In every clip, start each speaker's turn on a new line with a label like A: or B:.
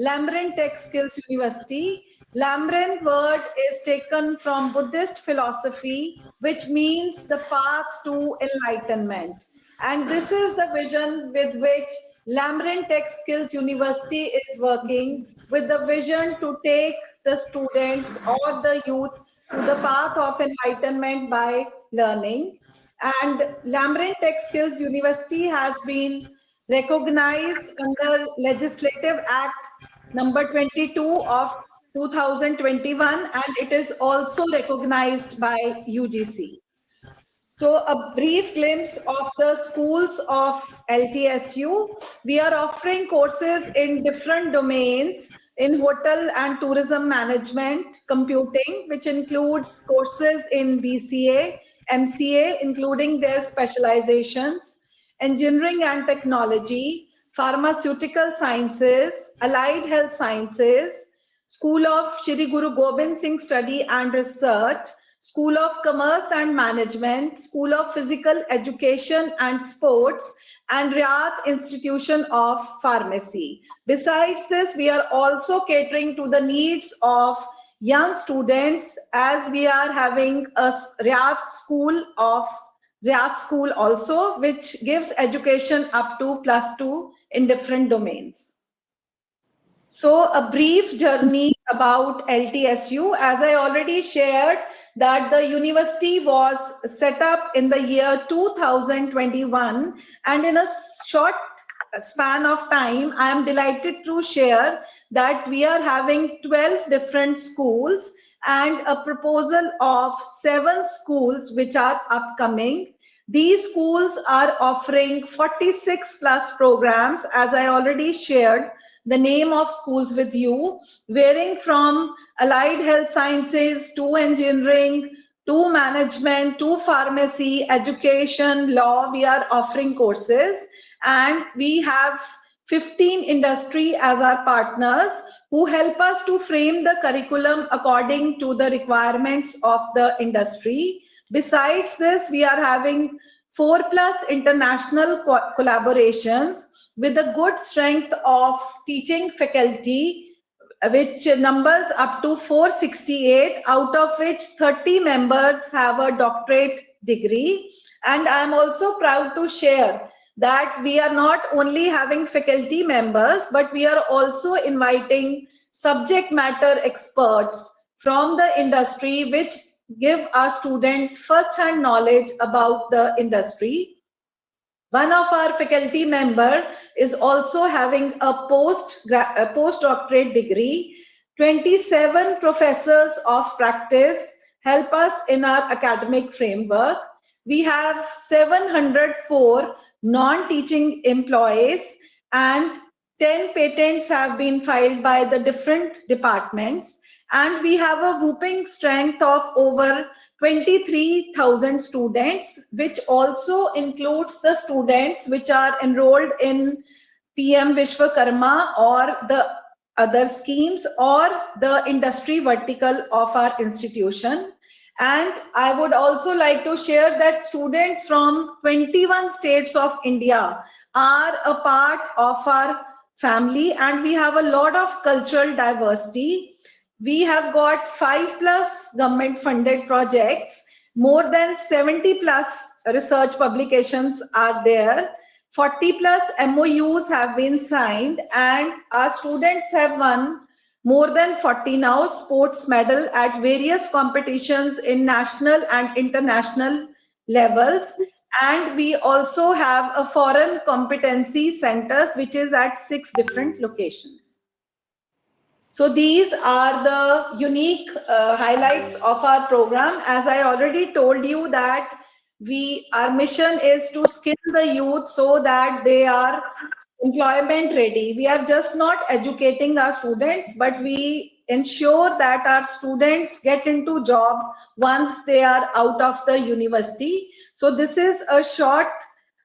A: Lamrin Tech Skills University. Lamrin word is taken from Buddhist philosophy, which means the path to enlightenment. And this is the vision with which Lamrin Tech Skills University is working, with the vision to take the students or the youth to the path of enlightenment by learning. And Lamrin Tech Skills University has been recognized under Legislative Act number 22 of 2021, and it is also recognized by UGC. So a brief glimpse of the schools of LTSU. We are offering courses in different domains in hotel and tourism management, computing, which includes courses in BCA, MCA, including their specializations, engineering and technology, pharmaceutical sciences, allied health sciences, School of Shri Guru Gobind Singh Study and Research, School of Commerce and Management, School of Physical Education and Sports, and Riyadh Institution of Pharmacy. Besides this, we are also catering to the needs of young students, as we are having a Riyadh School also, which gives education up to +2 in different domains. So a brief journey about LTSU. As I already shared, that the university was set up in the year 2021, and in a short span of time, I am delighted to share that we are having 12 different schools and a proposal of 7 schools which are upcoming. These schools are offering 46 plus programs, as I already shared the name of schools with you, varying from allied health sciences to engineering to management to pharmacy, education, law. We are offering courses, and we have 15 industry as our partners who help us to frame the curriculum according to the requirements of the industry. Besides this, we are having 4+ international collaborations with a good strength of teaching faculty, which numbers up to 468, out of which 30 members have a doctorate degree. And I'm also proud to share that we are not only having faculty members, but we are also inviting subject matter experts from the industry, which give our students first-hand knowledge about the industry. One of our faculty member is also having a postdoctorate degree. 27 professors of practice help us in our academic framework. We have 704 non-teaching employees, and 10 patents have been filed by the different departments. And we have a whopping strength of over 23,000 students, which also includes the students which are enrolled in PM Vishwakarma or the other schemes or the industry vertical of our institution. And I would also like to share that students from 21 states of India are a part of our family, and we have a lot of cultural diversity. We have got 5+ government funded projects, more than 70+ research publications are there, 40+ MOUs have been signed, and our students have won more than 40 now sports medal at various competitions in national and international levels. And we also have a foreign competency centers, which is at 6 different locations. So these are the unique highlights of our program. As I already told you that our mission is to skill the youth so that they are employment ready. We are just not educating our students, but we ensure that our students get into job once they are out of the university. So this is a short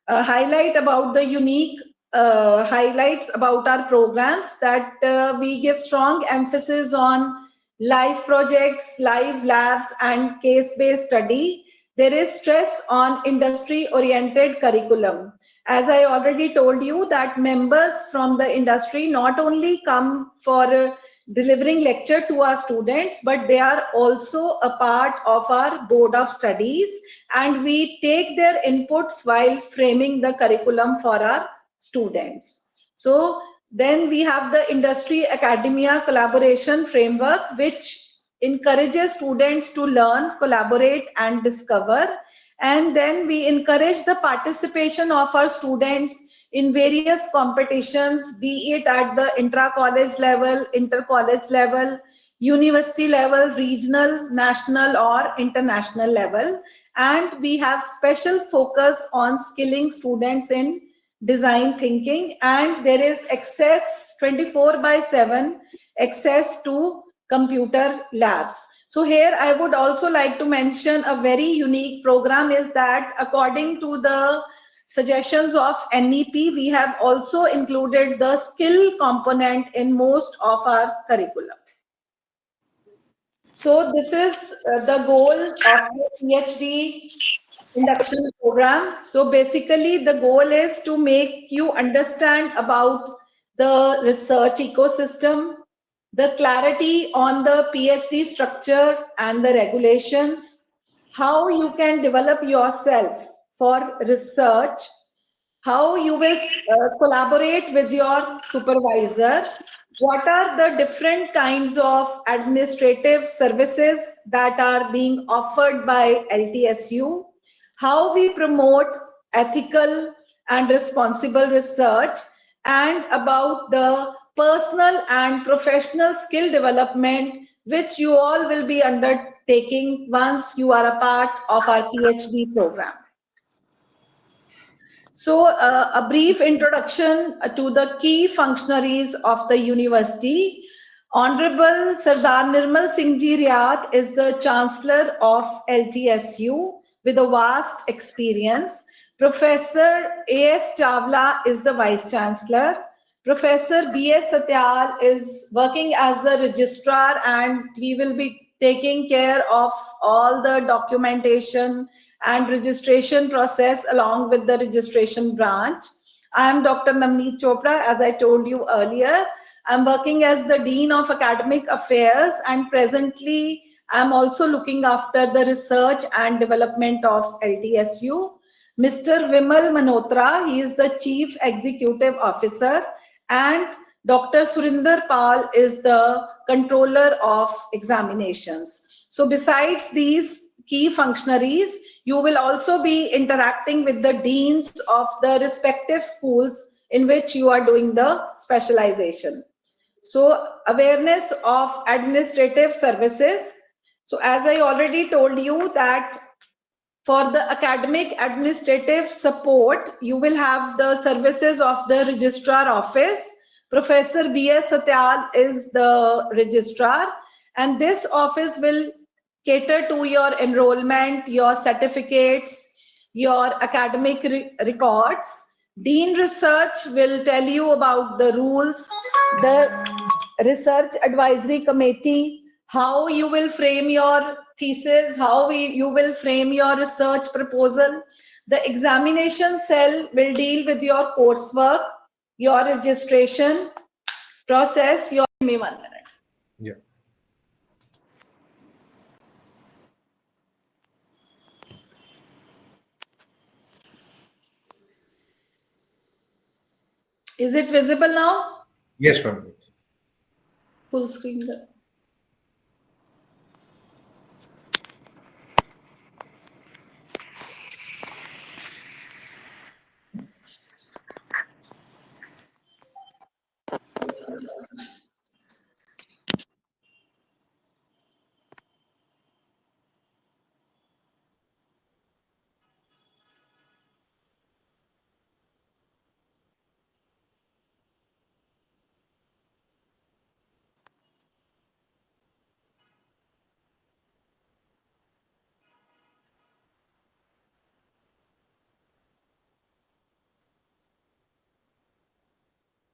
A: highlight about the unique highlights about our programs, that we give strong emphasis on live projects, live labs, and case-based study. there is stress on industry-oriented curriculum. As I already told you, that members from the industry not only come for delivering lecture to our students, but they are also a part of our board of studies, and we take their inputs while framing the curriculum for our students. So then we have the industry academia collaboration framework, which encourages students to learn, collaborate, and discover. And then we encourage the participation of our students in various competitions, be it at the intra-college level, inter-college level, university level, regional, national, or international level. And we have special focus on skilling students in design thinking, and there is access 24/7 access to computer labs. So here I would also like to mention a very unique program is that according to the suggestions of NEP, we have also included the skill component in most of our curriculum. So this is the goal of the PhD induction program. So basically the goal is to make you understand about the research ecosystem, the clarity on the PhD structure and the regulations, how you can develop yourself for research, how you will collaborate with your supervisor, what are the different kinds of administrative services that are being offered by LTSU, how we promote ethical and responsible research, and about the personal and professional skill development which you all will be undertaking once you are a part of our PhD program. So a brief introduction to the key functionaries of the university. Honorable Sardar Nirmal Singh Ji Ryat is the Chancellor of LTSU with a vast experience. Professor A.S. Chawla is the Vice Chancellor. Professor B.S. Satyal is working as the Registrar, and he will be taking care of all the documentation and registration process along with the registration branch. I am Dr. Navneet Chopra, as I told you earlier. I'm working as the Dean of Academic Affairs, and presently I'm also looking after the research and development of LTSU. Mr. Vimal Manotra, he is the Chief Executive Officer, and Dr. Surinder Pal is the Controller of Examinations. So besides these key functionaries, you will also be interacting with the deans of the respective schools in which you are doing the specialization. So awareness of administrative services. So as I already told you that for the academic administrative support, you will have the services of the registrar office. Professor B.S. Satyal is the registrar, and this office will cater to your enrollment, your certificates, your academic records. Dean Research will tell you about the rules, the Research Advisory Committee, how you will frame your thesis, how you will frame your research proposal. The examination cell will deal with your coursework, your registration process, your... Give me 1 minute.
B: Yeah.
A: Is it visible now?
B: Yes, ma'am.
A: Full screen.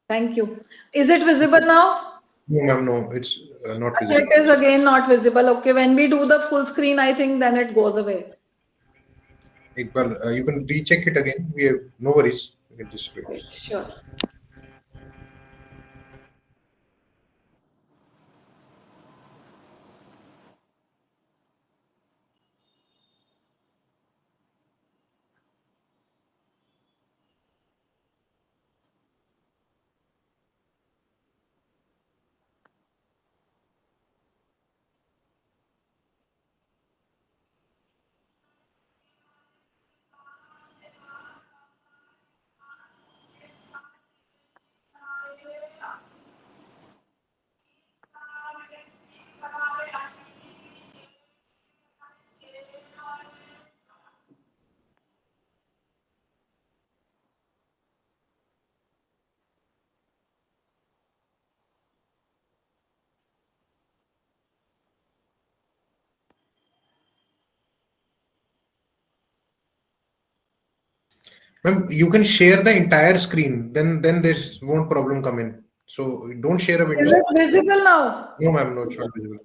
A: Thank you. Is it visible now?
B: No, ma'am, no, it's not
A: It
B: visible.
A: is again not visible. Okay, when we do the full screen, I think then it goes away.
B: you can recheck it again. We have no worries. You can just wait.
A: Sure.
B: Ma'am, you can share the entire screen. Then there's won't problem come in. So don't share a
A: Is
B: window.
A: it visible now?
B: No, ma'am, no, it's not visible.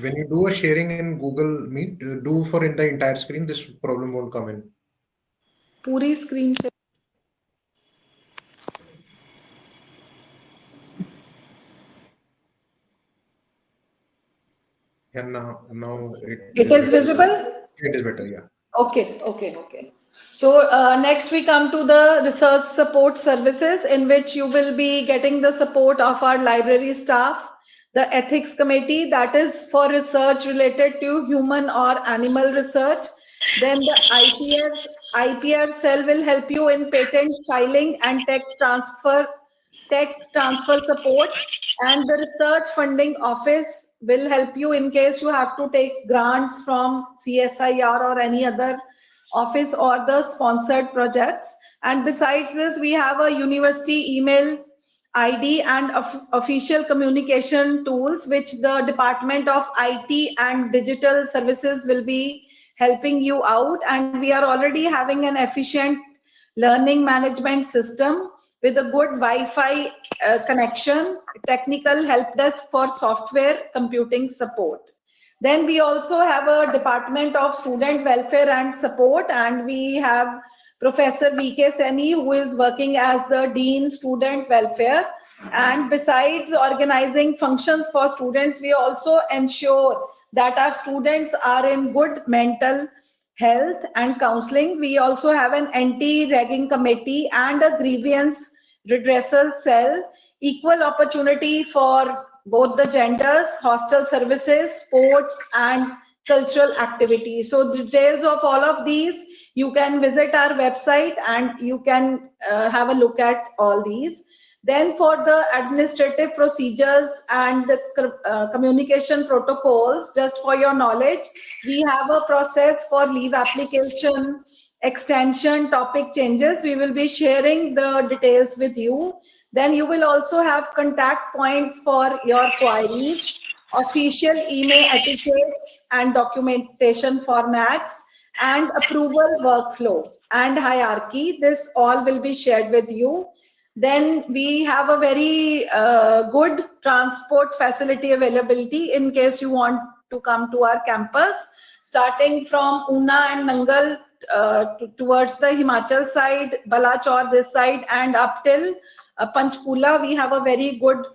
B: When you do a sharing in Google Meet, do for in the entire screen. This problem won't come in.
A: पूरी screen share.
B: And now it
A: It
B: is
A: is
B: better.
A: visible?
B: It is better. Yeah.
A: Okay. So next we come to the research support services, in which you will be getting the support of our library staff, the ethics committee, that is for research related to human or animal research. Then the IPR cell will help you in patent filing and tech transfer support, and the research funding office will help you in case you have to take grants from CSIR or any other office or the sponsored projects. And besides this, we have a university email ID and official communication tools, which the Department of IT and Digital Services will be helping you out. And we are already having an efficient learning management system with a good Wi-Fi connection, technical help desk for software computing support. Then we also have a Department of Student Welfare and Support, and we have Professor VK Seni, who is working as the Dean Student Welfare. And besides organizing functions for students, we also ensure that our students are in good mental health and counseling. We also have an anti-ragging committee and a grievance redressal cell, equal opportunity for both the genders, hostel services, sports, and cultural activities. So details of all of these, you can visit our website and you can have a look at all these. Then for the administrative procedures and the communication protocols, just for your knowledge, we have a process for leave application, extension, topic changes. We will be sharing the details with you. Then you will also have contact points for your queries, official email etiquettes and documentation formats, and approval workflow and hierarchy. This all will be shared with you. Then we have a very good transport facility availability in case you want to come to our campus, starting from Una and Nangal towards the Himachal side, Balachor this side, and up till Panchkula. We have a very good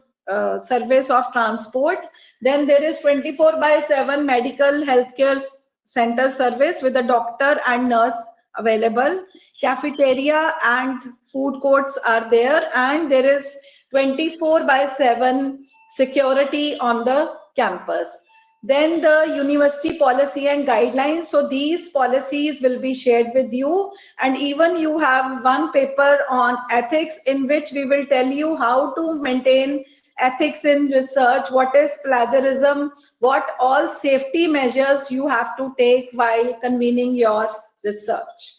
A: service of transport. Then there is 24/7 medical healthcare center service with a doctor and nurse available. Cafeteria and food courts are there, and there is 24/7 security on the campus. Then the university policy and guidelines. So these policies will be shared with you, and even you have one paper on ethics in which we will tell you how to maintain ethics in research, what is plagiarism, what all safety measures you have to take while convening your research.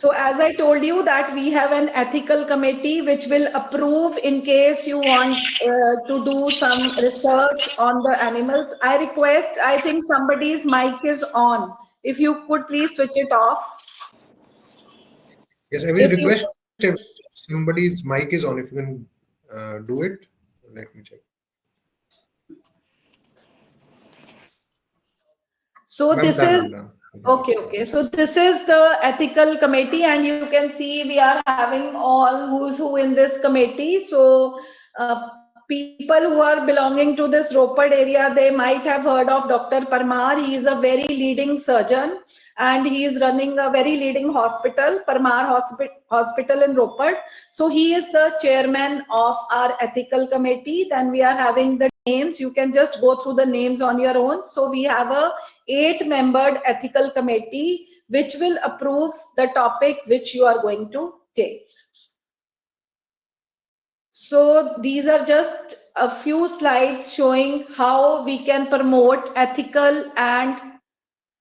A: So as I told you that we have an ethical committee which will approve in case you want to do some research on the animals. I request, I think somebody's mic is on. If you could please switch it off.
B: Yes, I will
A: If you,
B: request if somebody's mic is on. If you can do it, let me check.
A: So
B: Ma'am,
A: this
B: done,
A: is
B: done.
A: okay. So this is the ethical committee, and you can see we are having all who's who in this committee. So people who are belonging to this Roped area, they might have heard of Dr. Parmar. He is a very leading surgeon, and he is running a very leading hospital, Parmar Hospital in Roped. So he is the chairman of our ethical committee. Then we are having the names. You can just go through the names on your own. So we have a 8-membered ethical committee which will approve the topic which you are going to take. So these are just a few slides showing how we can promote ethical and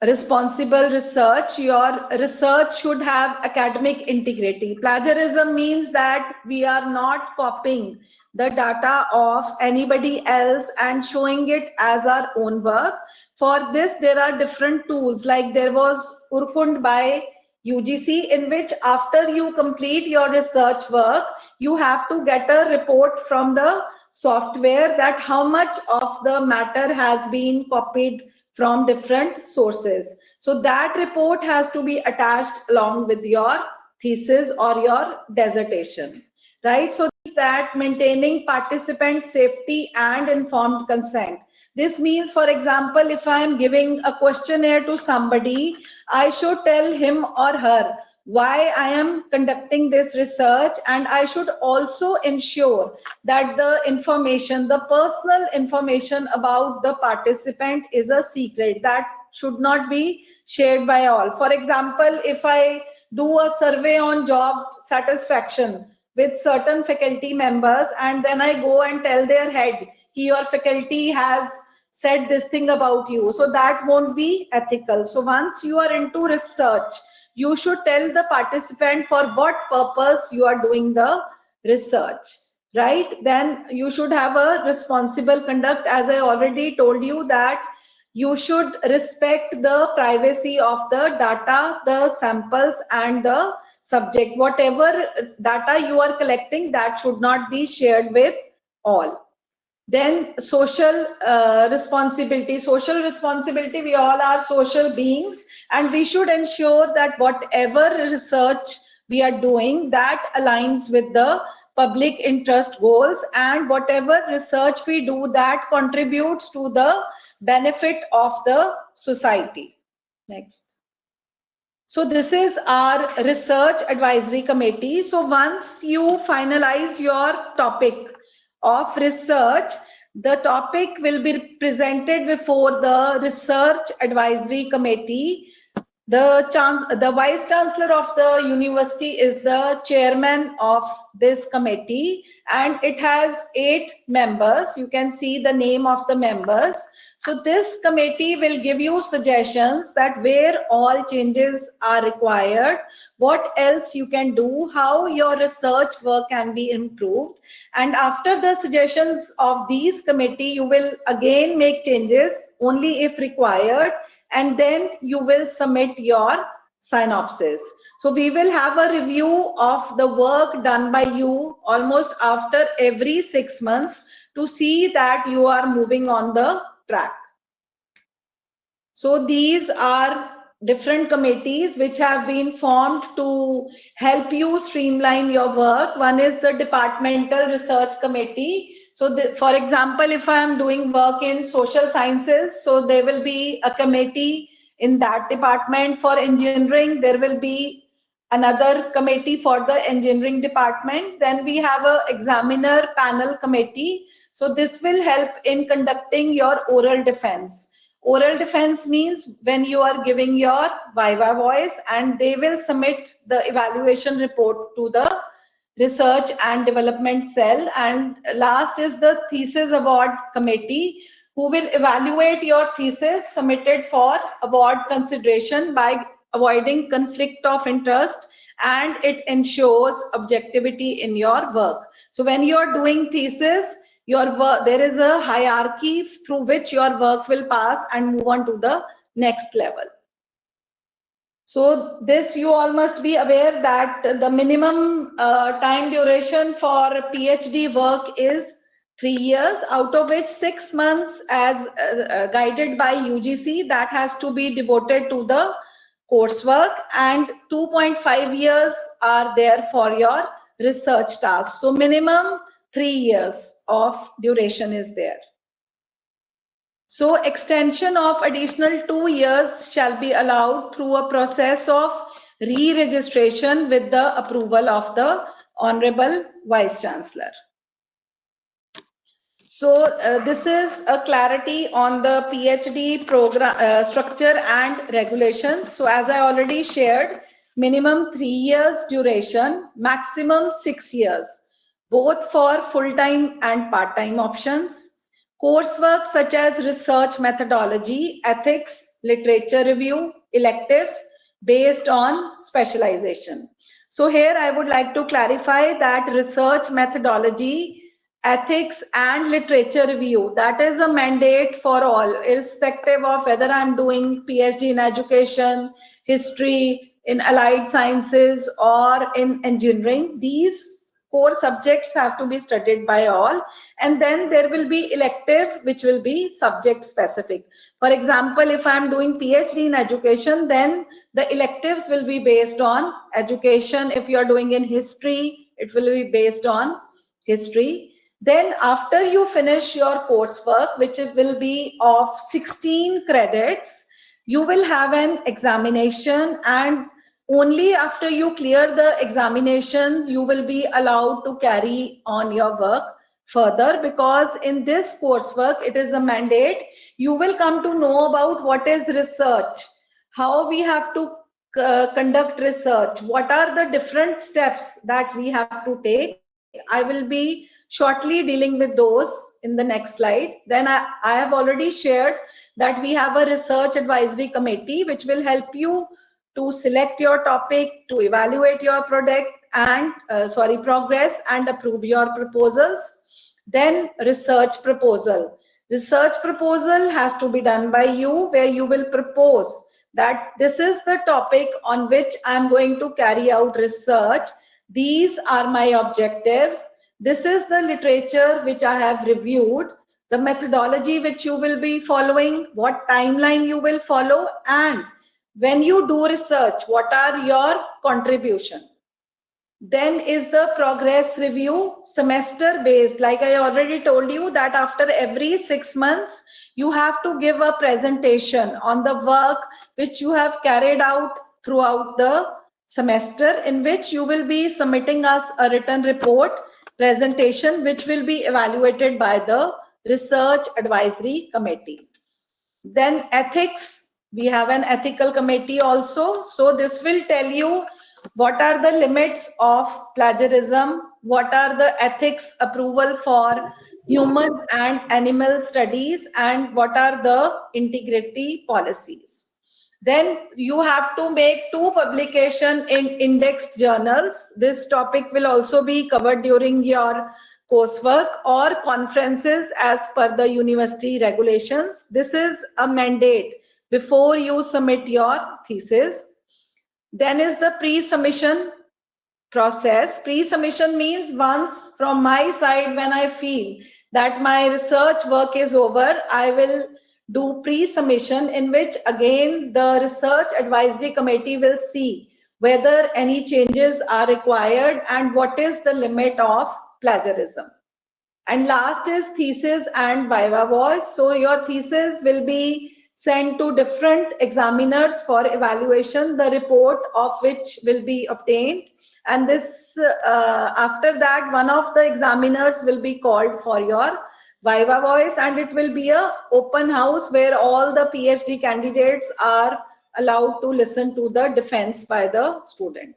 A: responsible research. Your research should have academic integrity. Plagiarism means that we are not copying the data of anybody else and showing it as our own work. For this, there are different tools, like there was Urkund by UGC, in which after you complete your research work, you have to get a report from the software that how much of the matter has been copied from different sources. So that report has to be attached along with your thesis or your dissertation, right? So that maintaining participant safety and informed consent. This means, for example, if I am giving a questionnaire to somebody, I should tell him or her why I am conducting this research, and I should also ensure that the information, the personal information about the participant is a secret that should not be shared by all. For example, if I do a survey on job satisfaction with certain faculty members and then I go and tell their head, your faculty has said this thing about you, so that won't be ethical. So once you are into research, you should tell the participant for what purpose you are doing the research, right? Then you should have a responsible conduct. As I already told you, that you should respect the privacy of the data, the samples, and the subject. Whatever data you are collecting, that should not be shared with all. Then social responsibility, we all are social beings, and we should ensure that whatever research we are doing, that aligns with the public interest goals, and whatever research we do, that contributes to the benefit of the society. Next. So this is our research advisory committee. So once you finalize your topic of research, the topic will be presented before the research advisory committee. The vice chancellor of the university is the chairman of this committee, and it has 8 members. You can see the name of the members. So this committee will give you suggestions that where all changes are required, what else you can do, how your research work can be improved. And after the suggestions of these committee, you will again make changes only if required, and then you will submit your synopsis. So we will have a review of the work done by you almost after every 6 months to see that you are moving on the track. So these are different committees which have been formed to help you streamline your work. One is the departmental research committee. So for example, if I am doing work in social sciences, so there will be a committee in that department. For engineering, there will be another committee for the engineering department. Then we have a examiner panel committee. So this will help in conducting your oral defense. Oral defense means when you are giving your viva voice, and they will submit the evaluation report to the research and development cell. And last is the thesis award committee, who will evaluate your thesis submitted for award consideration by avoiding conflict of interest, and it ensures objectivity in your work. So when you are doing thesis, your work, there is a hierarchy through which your work will pass and move on to the next level. So this, you all must be aware that the minimum time duration for PhD work is 3 years, out of which 6 months as guided by UGC, that has to be devoted to the coursework, and 2.5 years are there for your research tasks. So minimum 3 years of duration is there. So extension of additional 2 years shall be allowed through a process of re-registration with the approval of the Honorable Vice Chancellor. So this is a clarity on the PhD program structure and regulation. So as I already shared, minimum 3 years duration, maximum 6 years, both for full-time and part-time options. Coursework such as research methodology, ethics, literature review, electives based on specialization. So here I would like to clarify that research methodology, ethics and literature review, that is a mandate for all, irrespective of whether I'm doing PhD in education, history, in allied sciences or in engineering. These core subjects have to be studied by all, and then there will be elective which will be subject specific. For example, if I'm doing PhD in education, then the electives will be based on education. If you are doing in history, it will be based on history. Then after you finish your coursework, which will be of 16 credits, you will have an examination, and only after you clear the examination, you will be allowed to carry on your work further, because in this coursework, it is a mandate. You will come to know about what is research, how we have to conduct research, what are the different steps that we have to take. I will be shortly dealing with those in the next slide. Then I have already shared that we have a research advisory committee which will help you to select your topic, to evaluate your product and progress and approve your proposals. Then research proposal. Research proposal has to be done by you, where you will propose that this is the topic on which I am going to carry out research. These are my objectives. This is the literature which I have reviewed, the methodology which you will be following, what timeline you will follow, and when you do research, what are your contribution. Then is the progress review, semester based. Like I already told you that after every 6 months, you have to give a presentation on the work which you have carried out throughout the semester, in which you will be submitting us a written report presentation which will be evaluated by the research advisory committee. Then ethics, we have an ethical committee also. So this will tell you what are the limits of plagiarism, what are the ethics approval for human and animal studies, and what are the integrity policies. Then you have to make 2 publications in indexed journals. This topic will also be covered during your coursework or conferences as per the university regulations. This is a mandate before you submit your thesis. Then is the pre-submission process. Pre-submission means once from my side, when I feel that my research work is over, I will do pre-submission, in which again the research advisory committee will see whether any changes are required and what is the limit of plagiarism. And last is thesis and viva voce. So your thesis will be sent to different examiners for evaluation, the report of which will be obtained. And this after that, one of the examiners will be called for your viva voce, and it will be a open house where all the PhD candidates are allowed to listen to the defense by the student.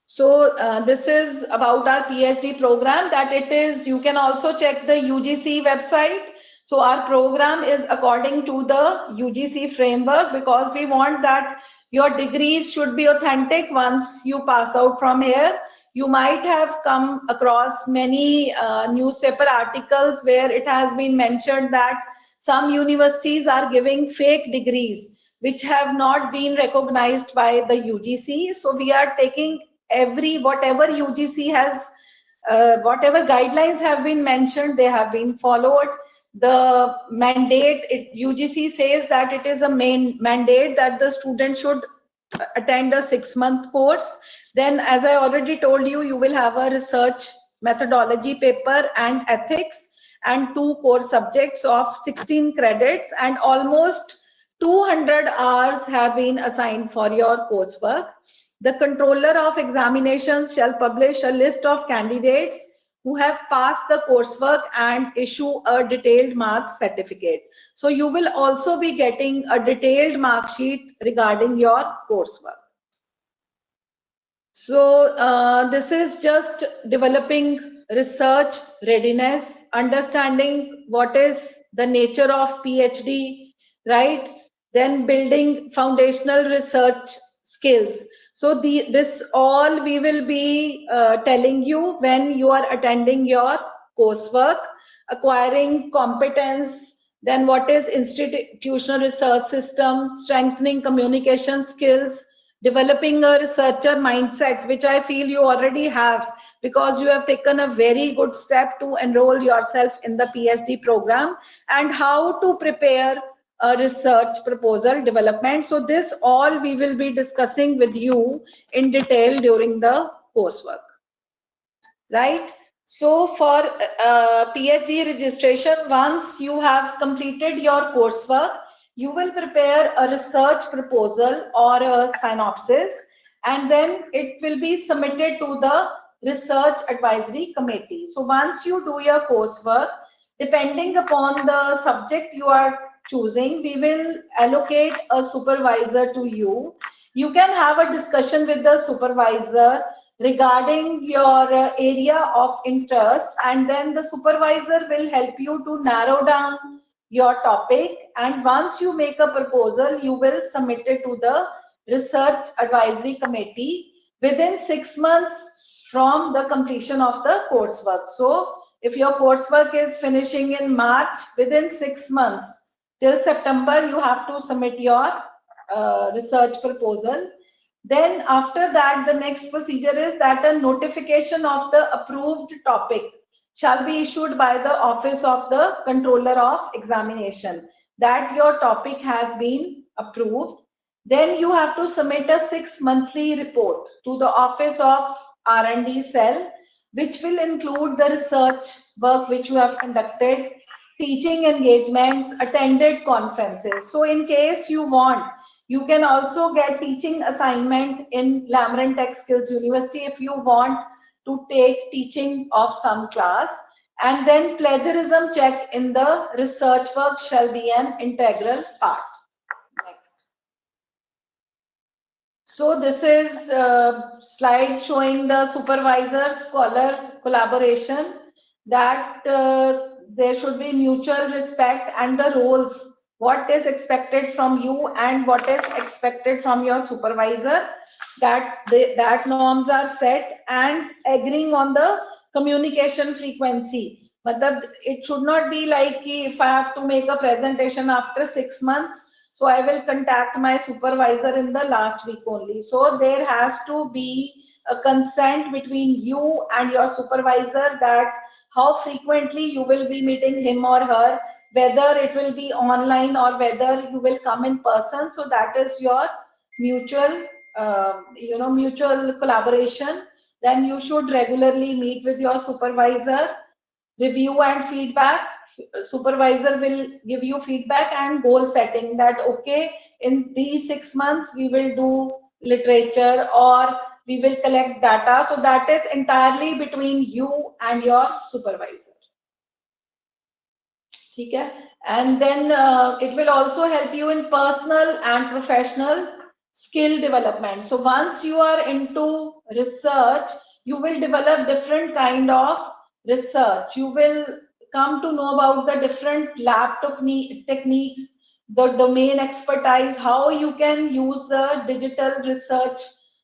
A: So this is about our PhD program, that it is, you can also check the UGC website. So our program is according to the UGC framework, because we want that your degrees should be authentic once you pass out from here. You might have come across many newspaper articles where it has been mentioned that some universities are giving fake degrees which have not been recognized by the UGC. So we are taking whatever UGC has whatever guidelines have been mentioned, they have been followed. The mandate, UGC says that it is a main mandate that the student should attend a 6-month course. Then, as I already told you, you will have a research methodology paper and ethics and 2 core subjects of 16 credits, and almost 200 hours have been assigned for your coursework. The controller of examinations shall publish a list of candidates who have passed the coursework and issue a detailed marks certificate. So you will also be getting a detailed mark sheet regarding your coursework. So this is just developing research readiness, understanding what is the nature of PhD, right? Then building foundational research skills. So this all we will be telling you when you are attending your coursework, acquiring competence, then what is institutional research system, strengthening communication skills, developing a researcher mindset, which I feel you already have because you have taken a very good step to enroll yourself in the PhD program, and how to prepare a research proposal development. So this all we will be discussing with you in detail during the coursework, right? So for PhD registration, once you have completed your coursework, you will prepare a research proposal or a synopsis, and then it will be submitted to the research advisory committee. So once you do your coursework, depending upon the subject you are choosing, we will allocate a supervisor to you. You can have a discussion with the supervisor regarding your area of interest, and then the supervisor will help you to narrow down your topic, and once you make a proposal, you will submit it to the research advisory committee within 6 months from the completion of the coursework. So if your coursework is finishing in March, within 6 months till September you have to submit your research proposal. Then after that, the next procedure is that a notification of the approved topic shall be issued by the office of the controller of examination that your topic has been approved. Then you have to submit a 6-monthly report to the office of R&D cell, which will include the research work which you have conducted, teaching engagements, attended conferences. So in case you want, you can also get teaching assignment in Lamron Tech Skills University if you want to take teaching of some class. And then plagiarism check in the research work shall be an integral part. Next. So this is a slide showing the supervisor-scholar collaboration, that there should be mutual respect, and the roles, what is expected from you and what is expected from your supervisor, that norms are set, and agreeing on the communication frequency. But it should not be like if I have to make a presentation after 6 months, so I will contact my supervisor in the last week only. So there has to be a consent between you and your supervisor, that how frequently you will be meeting him or her, whether it will be online or whether you will come in person. So that is your mutual, mutual collaboration. Then you should regularly meet with your supervisor, review and feedback. Supervisor will give you feedback and goal setting, that okay, in these 6 months we will do literature or we will collect data. So that is entirely between you and your supervisor. Okay? And then it will also help you in personal and professional skill development. So once you are into research, you will develop different kind of research. You will come to know about the different lab techniques, the domain expertise, how you can use the digital research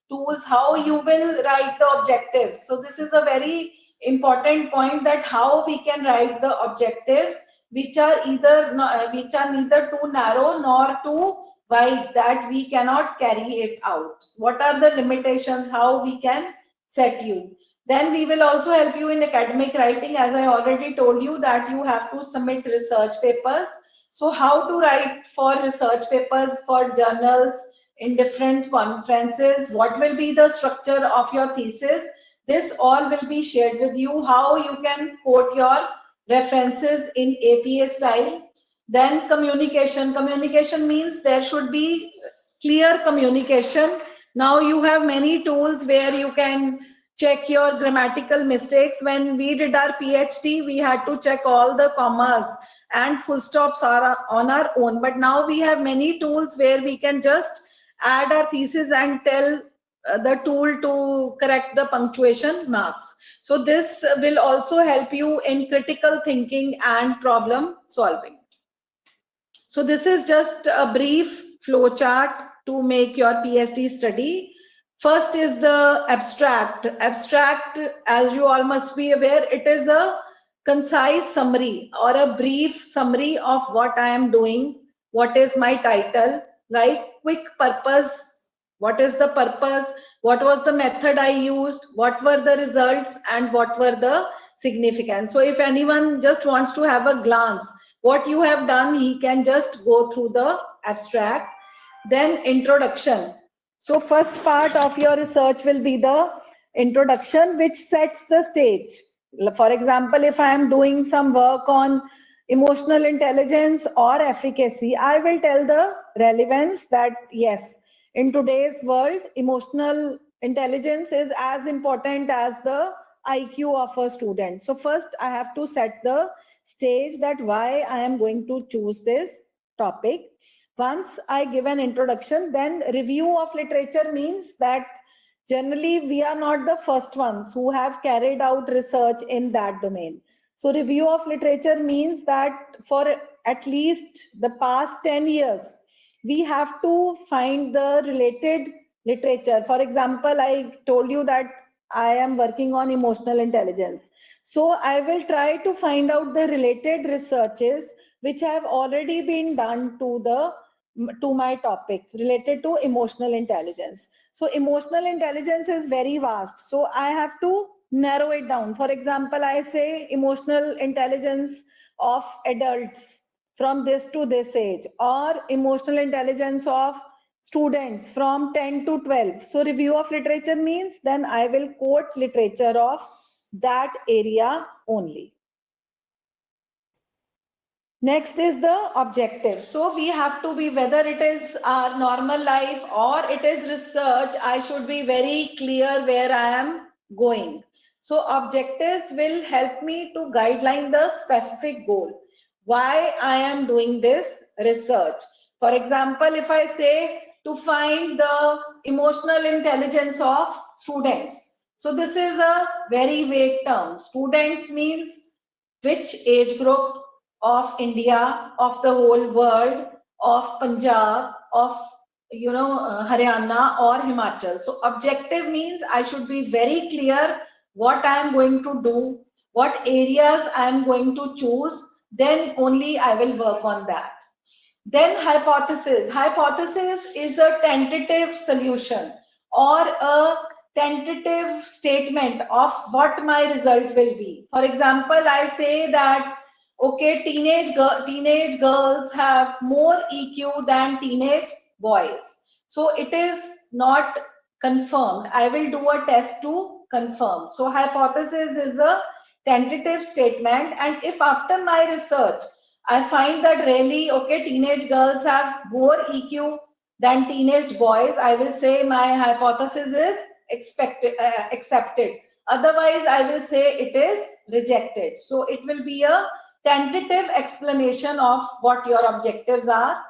A: tools, how you will write the objectives. So this is a very important point, that how we can write the objectives which are neither too narrow nor too wide, that we cannot carry it out. What are the limitations, how we can set you. Then we will also help you in academic writing. As I already told you that you have to submit research papers. So how to write for research papers for journals in different conferences, what will be the structure of your thesis, this all will be shared with you, how you can quote your references in APA style. Then communication. Communication means there should be clear communication. Now you have many tools where you can check your grammatical mistakes. When we did our PhD, we had to check all the commas and full stops are on our own. But now we have many tools where we can just add our thesis and tell the tool to correct the punctuation marks. So this will also help you in critical thinking and problem solving. So this is just a brief flowchart to make your PhD study. First is the abstract. Abstract, as you all must be aware, it is a concise summary or a brief summary of what I am doing, what is my title, right? Quick purpose, what is the purpose, what was the method I used, what were the results, and what were the significance. So if anyone just wants to have a glance, what you have done, he can just go through the abstract. Then introduction. So first part of your research will be the introduction, which sets the stage. For example, if I am doing some work on emotional intelligence or efficacy, I will tell the relevance that yes, in today's world, emotional intelligence is as important as the IQ of a student. So first I have to set the stage that why I am going to choose this topic. Once I give an introduction, then review of literature means that generally we are not the first ones who have carried out research in that domain. So review of literature means that for at least the past 10 years, we have to find the related literature. For example, I told you that I am working on emotional intelligence. So I will try to find out the related researches which have already been done to my topic related to emotional intelligence. So emotional intelligence is very vast. So I have to narrow it down. For example, I say emotional intelligence of adults from this to this age, or emotional intelligence of students from 10 to 12. So review of literature means then I will quote literature of that area only. Next is the objective. So we have to be, whether it is our normal life or it is research, I should be very clear where I am going. So objectives will help me to guideline the specific goal. Why I am doing this research. For example, if I say to find the emotional intelligence of students. So this is a very vague term. Students means which age group of India, of the whole world, of Punjab, of Haryana or Himachal. So objective means I should be very clear what I am going to do, what areas I am going to choose, then only I will work on that. Then hypothesis. Hypothesis is a tentative solution or a tentative statement of what my result will be. For example, I say that okay, teenage girls have more EQ than teenage boys. So it is not confirmed. I will do a test to confirm. So hypothesis is a tentative statement, and if after my research I find that really, okay, teenage girls have more EQ than teenage boys, I will say my hypothesis is accepted. Otherwise, I will say it is rejected. So it will be a tentative explanation of what your objectives are.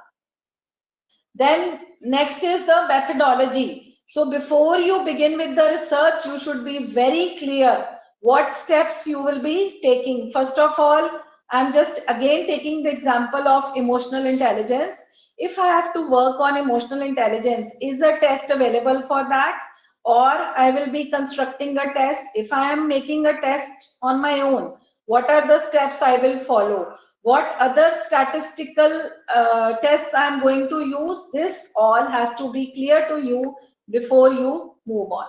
A: Then next is the methodology. So before you begin with the research, you should be very clear what steps you will be taking. First of all, I'm just again taking the example of emotional intelligence. If I have to work on emotional intelligence, is a test available for that? Or I will be constructing a test. If I am making a test on my own, what are the steps I will follow? What other statistical tests I am going to use? This all has to be clear to you before you move on.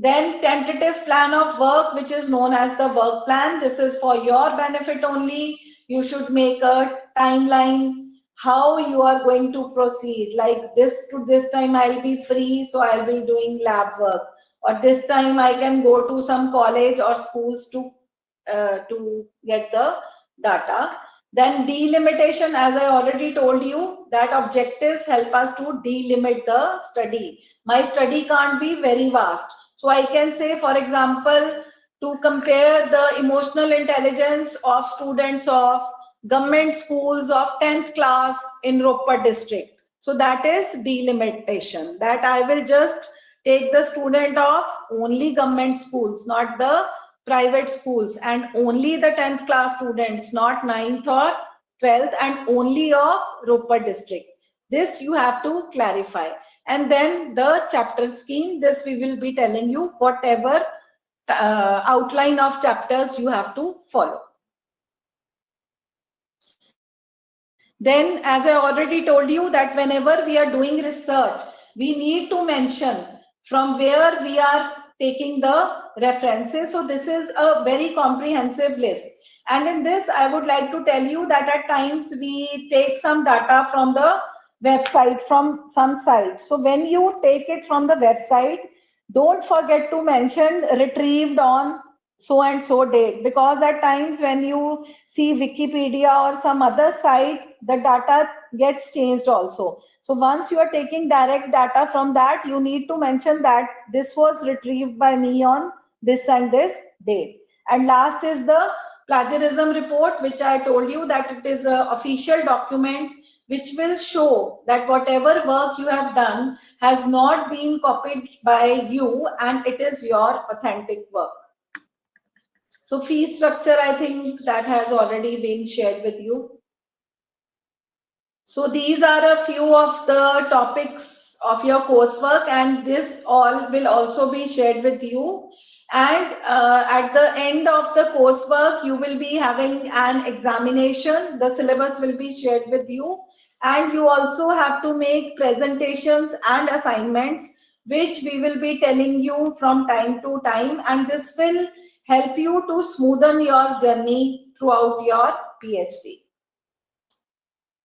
A: Then tentative plan of work, which is known as the work plan. This is for your benefit only. You should make a timeline how you are going to proceed. Like this to this time I'll be free, so I'll be doing lab work. Or this time I can go to some college or schools to get the data. Then delimitation, as I already told you, that objectives help us to delimit the study. My study can't be very vast. So I can say, for example, to compare the emotional intelligence of students of government schools of 10th class in Ropar district. So that is delimitation. That I will just take the student of only government schools, not the private schools, and only the 10th class students, not 9th or 12th, and only of Ropar district. This you have to clarify. And then the chapter scheme, this we will be telling you whatever outline of chapters you have to follow. Then, as I already told you, that whenever we are doing research, we need to mention from where we are taking the references. So this is a very comprehensive list. And in this, I would like to tell you that at times we take some data from the website, from some site. So when you take it from the website, don't forget to mention retrieved on so and so date, because at times when you see Wikipedia or some other site, the data gets changed also. So once you are taking direct data from that, you need to mention that this was retrieved by me on this and this date. And last is the plagiarism report, which I told you that it is an official document which will show that whatever work you have done has not been copied by you and it is your authentic work. So fee structure, I think that has already been shared with you. So these are a few of the topics of your coursework, and this all will also be shared with you. And at the end of the coursework, you will be having an examination. The syllabus will be shared with you. And you also have to make presentations and assignments, which we will be telling you from time to time. And this will help you to smoothen your journey throughout your PhD.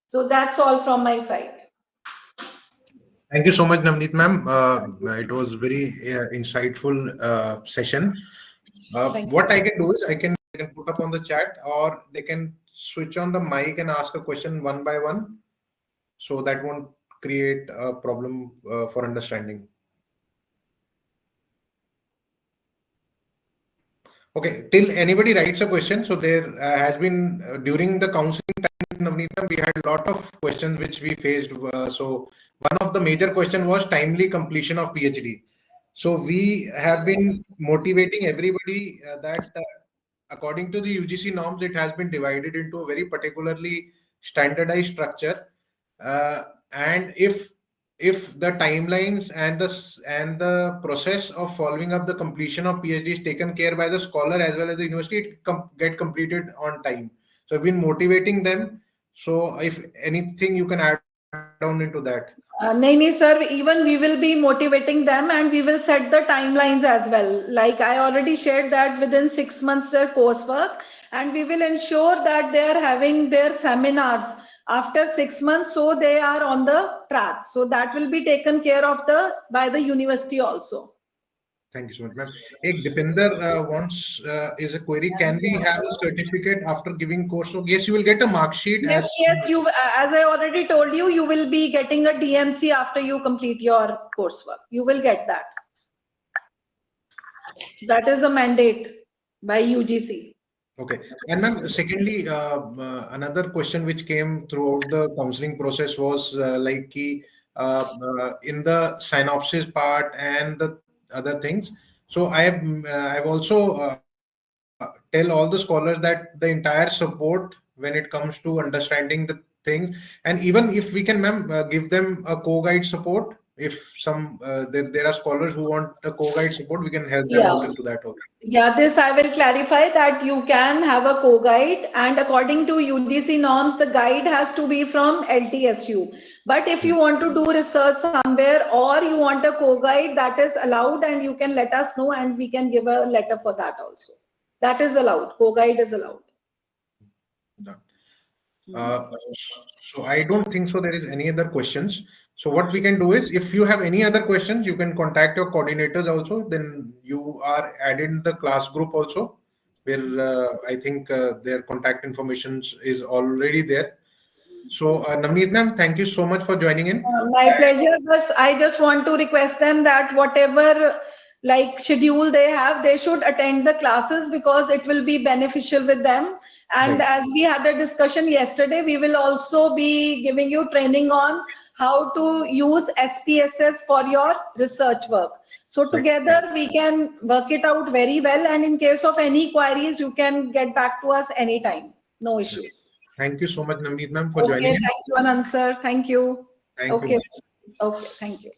A: So that's all from my side.
B: Thank you so much, Navneet ma'am. It was very insightful session. What I can do is I can put up on the chat, or they can switch on the mic and ask a question one by one, so that won't create a problem for understanding. Okay, till anybody writes a question. So there has been during the counseling time, Navneet ma'am, we had a lot of questions which we faced. So one of the major question was timely completion of PhD. So we have been motivating everybody that according to the UGC norms, it has been divided into a very particularly standardized structure. And if the timelines and the process of following up the completion of PhD is taken care by the scholar as well as the university, it get completed on time. So I've been motivating them. So if anything you can add on into that.
A: No, sir, even we will be motivating them and we will set the timelines as well. Like I already shared that within 6 months their coursework, and we will ensure that they are having their seminars after 6 months, so they are on the track. So that will be taken care of by the university also.
B: Thank you so much, ma'am. Ek Dipinder wants is a query. Can we have a certificate after giving course? So yes, you will get a mark sheet.
A: Yes, you. As I already told you, you will be getting a DMC after you complete your coursework. You will get that. That is a mandate by UGC.
B: Okay. And ma'am, secondly, another question which came throughout the counseling process was like in the synopsis part and the other things. So I've also tell all the scholars that the entire support when it comes to understanding the things, and even if we can, ma'am, give them a co-guide support if some there are scholars who want a co-guide support, we can help them
A: Yeah.
B: out into that also.
A: Yeah, this I will clarify that you can have a co-guide, and according to UGC norms, the guide has to be from LTSU. But if you want to do research somewhere or you want a co-guide, that is allowed, and you can let us know and we can give a letter for that also. That is allowed. Co-guide is allowed.
B: Done. So I don't think so there is any other questions. So what we can do is, if you have any other questions, you can contact your coordinators also. Then you are added in the class group also, where I think their contact information is already there. So Navneet ma'am, thank you so much for joining in.
A: My pleasure. But I just want to request them that whatever like schedule they have, they should attend the classes because it will be beneficial with them. And
B: Right.
A: as we had a discussion yesterday, we will also be giving you training on how to use SPSS for your research work. So
B: Right.
A: together we can work it out very well. And in case of any queries, you can get back to us anytime. No issues.
B: Thank you so much, Navneet ma'am, for
A: Okay,
B: joining in.
A: thank you, Anand sir. Thank you.
B: Thank you.
A: Okay, okay, thank you.